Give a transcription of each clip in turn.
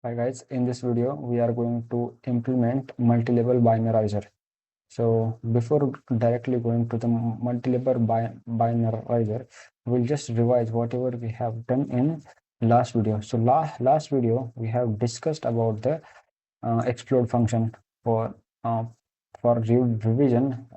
Hi guys, in this video we are going to implement multi-label binarizer. So before directly going to the multi-label binarizer, we'll just revise whatever we have done in last video. So last video we have discussed about the explode function. For uh, revision,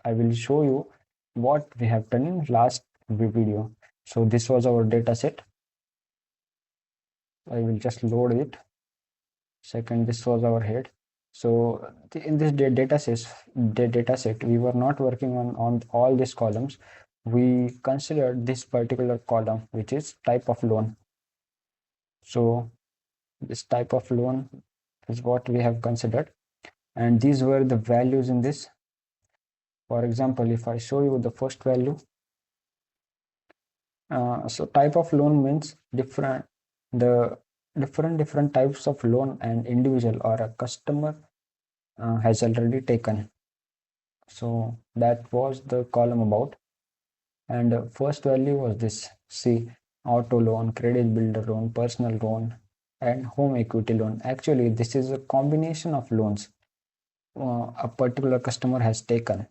I will show you what we have done in last video. So this was our data set. I will just load it. Second, this was our head. So in this data set, we were not working on all these columns. We considered this particular column, which is type of loan. So this type of loan is what we have considered, and these were the values in this. For example, if I show you the first value, so type of loan means the different types of loan an individual or a customer has already taken. So that was the column about, and first value was this. See, auto loan, credit builder loan, personal loan, and home equity loan. Actually, this is a combination of loans a particular customer has taken,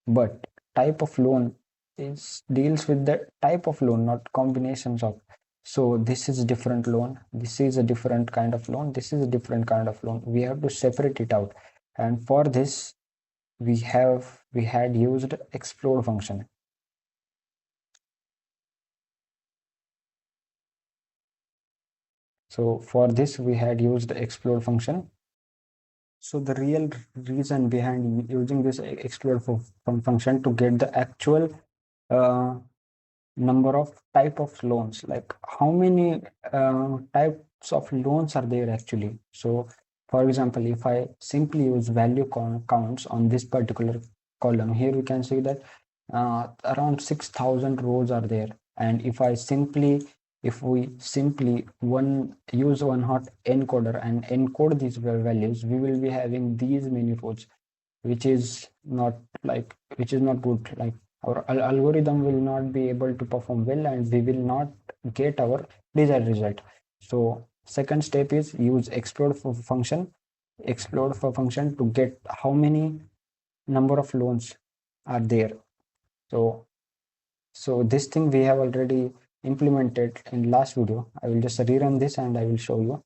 but type of loan is deals with the type of loan, not combinations of. So this is different loan, this is a different kind of loan, this is a different kind of loan. We have to separate it out, and for this we had used explode function. So for this we had used the explode function. So the real reason behind using this explode function to get the actual uh, number of type of loans, like how many types of loans are there actually. So for example, if I simply use value counts on this particular column, here we can see that around 6,000 rows are there. And if we simply use one hot encoder and encode these values, we will be having these many rows, which is not good. Like our algorithm will not be able to perform well, and we will not get our desired result. So second step is use explode function to get how many number of loans are there. So this thing we have already implemented in last video. I will just rerun this and I will show you.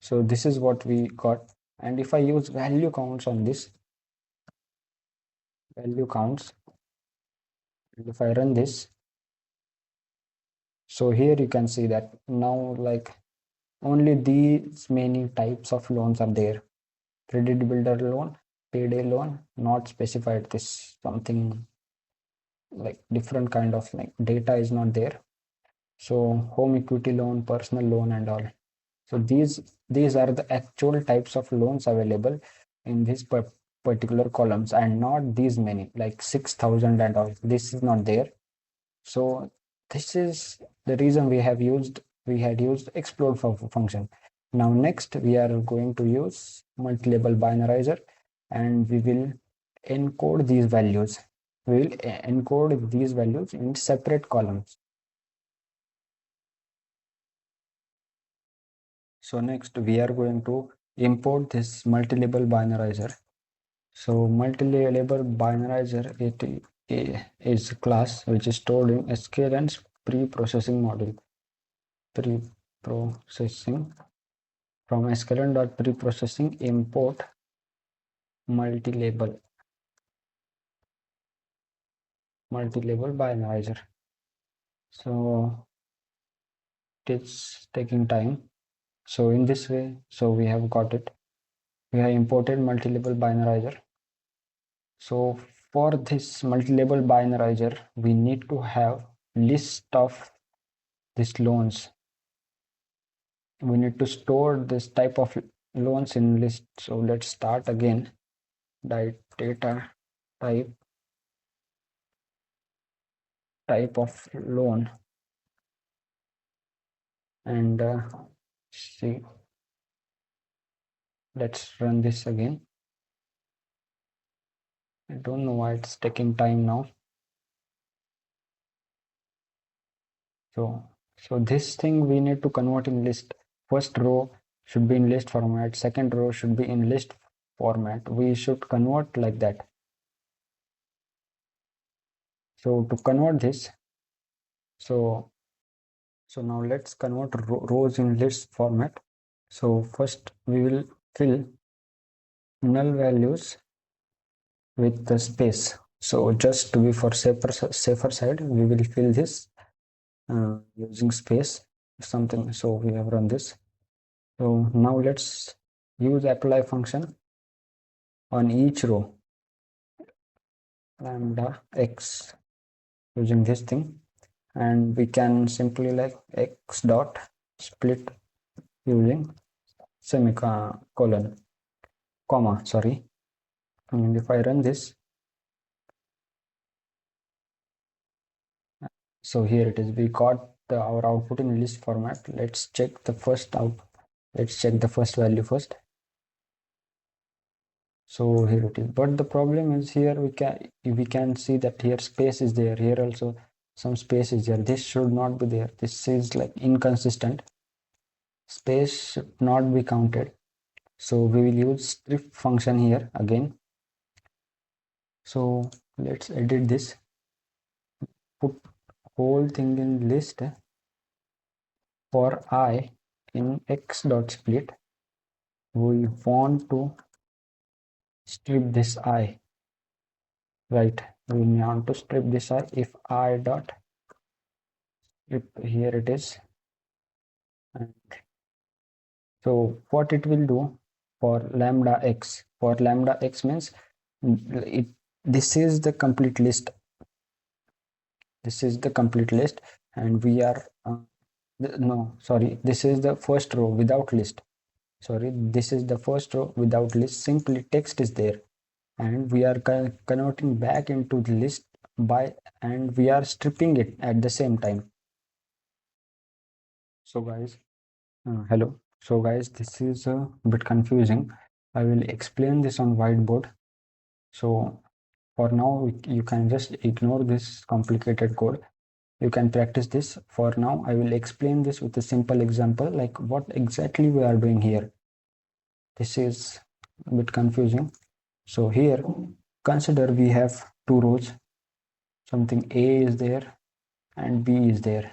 So this is what we got, and if I use value counts on this, value counts, and if I run this, so here you can see that now, like, only these many types of loans are there. Credit builder loan, payday loan, not specified, this something like different kind of, like, data is not there. So home equity loan, personal loan, and all. So these are the actual types of loans available in this particular columns, and not these many, like 6,000 and all. This is not there. So this is the reason we had used explode function. Now next we are going to use MultiLabelBinarizer, and we will encode these values. We will encode these values in separate columns. So next we are going to import this MultiLabelBinarizer. So MultiLabelBinarizer, it is a class which is stored in sklearn's pre-processing module. Pre-processing, from sklearn.preprocessing import multi-label binarizer. So it's taking time. So in this way, so we have got it. We have imported multi-label-binarizer. So for this multi-label-binarizer, we need to have list of these loans. We need to store this type of loans in list. So let's start again. Data type of loan, and see, let's run this again. I don't know why it's taking time now. So this thing we need to convert in list. first row should be in list format, second row should be in list format. We should convert like that. So to convert this, so now let's convert rows in list format. So first we will fill null values with the space. So just to be for safer side, we will fill this using space something. So we have run this. So now let's use apply function on each row, lambda x, using this thing, and we can simply like x dot split using semicolon, comma, sorry. And if I run this, so here it is, we got our output in list format. Let's check the first value first. So here it is, but the problem is here we can see that here space is there, here also some space is there. This should not be there. This is like inconsistent. Space should not be counted. So we will use strip function here again. So let's edit this, put whole thing in list for I in x dot split. We want to strip this I, right? We want to strip this I. If I dot strip, here it is. And so what it will do for lambda x, means this is the complete list. This is the complete list, and we are no, sorry, this is the first row without list. Sorry, this is the first row without list. Simply text is there, and we are converting back into the list by, and we are stripping it at the same time. So guys, hello. So guys, this is a bit confusing. I will explain this on whiteboard. So for now, you can just ignore this complicated code. You can practice this. For now, I will explain this with a simple example, like what exactly we are doing here. This is a bit confusing. So here, consider we have two rows. Something A is there and B is there.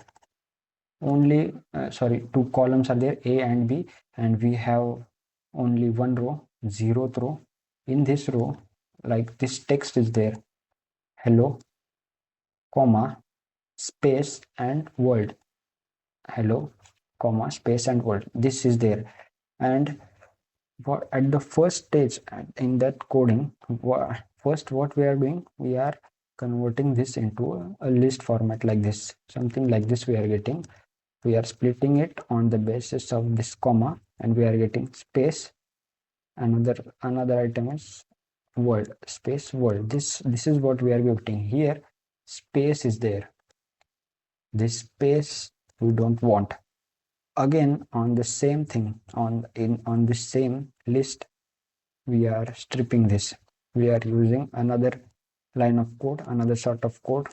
Only, sorry, two columns are there, A and B, and we have only one row, 0th row. In this row, like this text is there, hello, comma, space and world. Hello, comma, space and world. This is there. And at the first stage in that coding, first what we are doing, we are converting this into a list format like this. Something like this we are getting. We are splitting it on the basis of this comma, and we are getting space. Another item is world, space, world. This is what we are getting here. Space is there. This space we don't want. Again, on the same thing, on the same list, we are stripping this. We are using another line of code, another sort of code,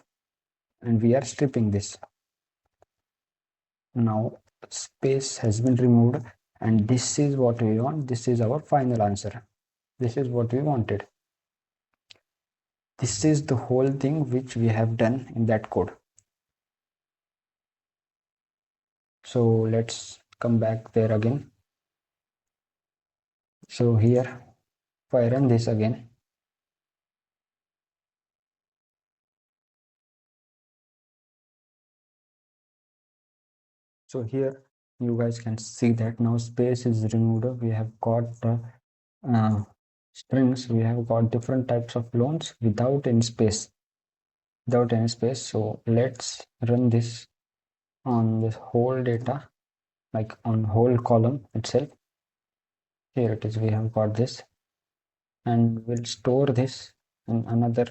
and we are stripping this. Now space has been removed, and this is what we want. This is our final answer. This is what we wanted. This is the whole thing which we have done in that code. So let's come back there again. So here, if I run this again, so here you guys can see that now space is removed. We have got strings. We have got different types of loans without any space. So let's run this on this whole data, like on whole column itself. Here it is. We have got this, and we'll store this in another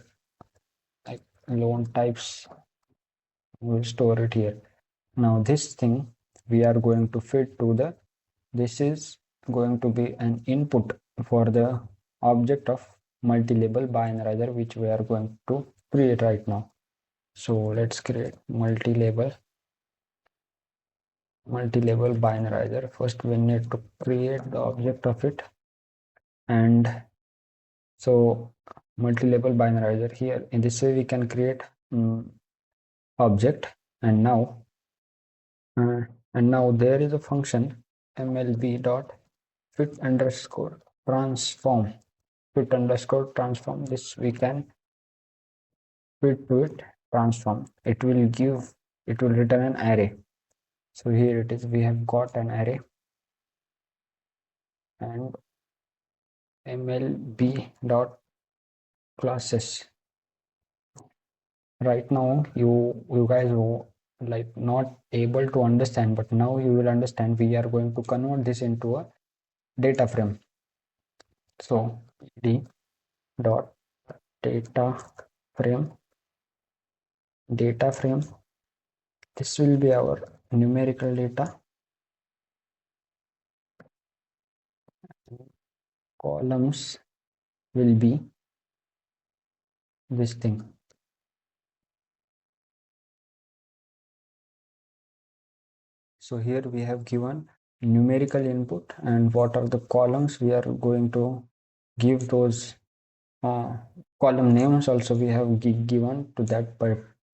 like loan types. We'll store it here. Now this thing we are going to fit to the, this is going to be an input for the object of multi-label binarizer, which we are going to create right now. So let's create multi-label multi-label binarizer. First we need to create the object of it, and so multi-label binarizer, here in this way we can create object. And uh, now there is a function mlb dot fit underscore transform. Fit underscore transform, this we can fit to it transform. It will return an array. So here it is, we have got an array, and mlb dot classes. Right now you guys were like not able to understand, but now you will understand. We are going to convert this into a data frame. So d dot frame data frame, this will be our numerical data. Columns will be this thing. So here we have given numerical input, and what are the columns we are going to give those column names also we have given to that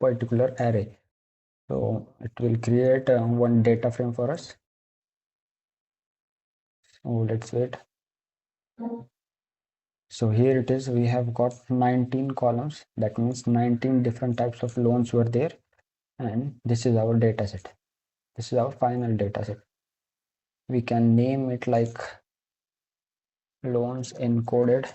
particular array. So it will create one data frame for us. So let's wait. So here it is, we have got 19 columns. That means 19 different types of loans were there, and this is our data set. This is our final data set. We can name it like loans encoded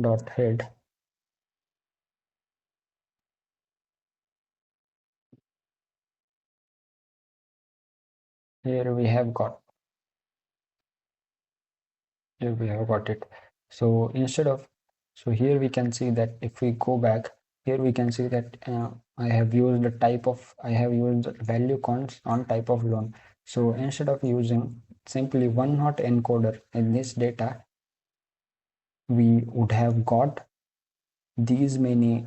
dot head. Here we have got it. So instead of, so here we can see that if we go back, here we can see that I have used value cons on type of loan. So instead of using simply one hot encoder in this data, we would have got these many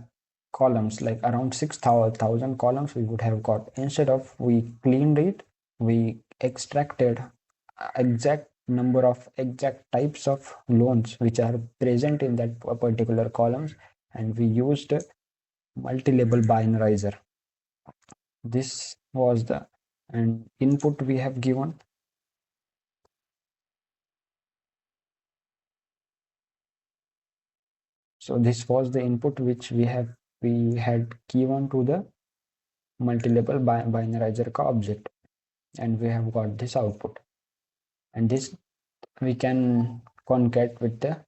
columns, like around 6,000 columns we would have got. Instead of, we cleaned it, we extracted exact number of exact types of loans which are present in that particular columns, and we used multi-label-binarizer. This was the and input we have given. So this was the input which we had given to the multi-label-binarizer object, and we have got this output. And this we can concat with the